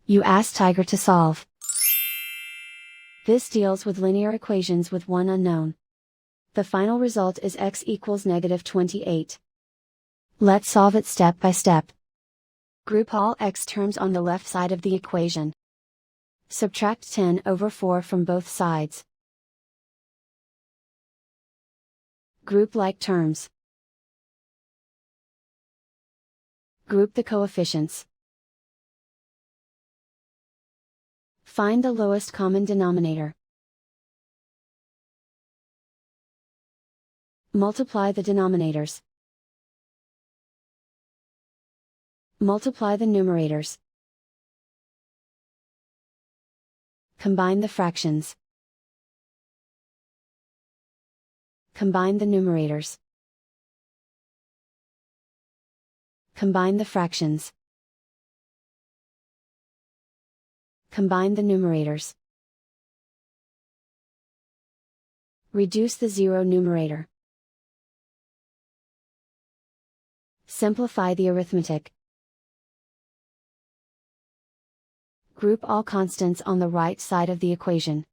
You ask Tiger to solve. This deals with linear equations with one unknown. The final result is x equals -28. Let's solve it step by step. Group all x terms on the left side of the equation. Subtract 10/4 from both sides. Group like terms. Group the coefficients. Find the lowest common denominator. Multiply the denominators. Multiply the numerators. Combine the fractions. Combine the numerators. Combine the fractions. Combine the numerators. Reduce the zero numerator. Simplify the arithmetic. Group all constants on the right side of the equation.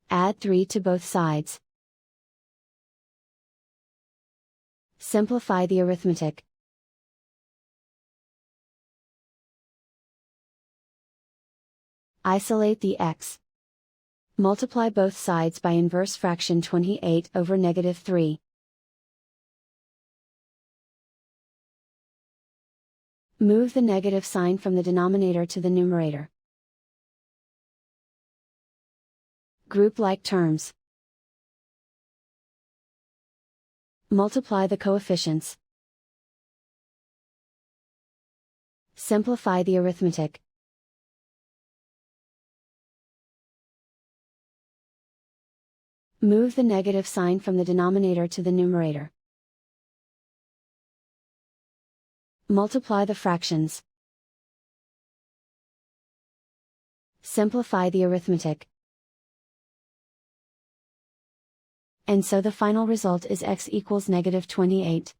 Add 3 to both sides. Simplify the arithmetic. Isolate the x. Multiply both sides by inverse fraction 28/3. Move the negative sign from the denominator to the numerator. Group like terms. Multiply the coefficients. Simplify the arithmetic. Move the negative sign from the denominator to the numerator. Multiply the fractions. Simplify the arithmetic. And so the final result is x equals -28.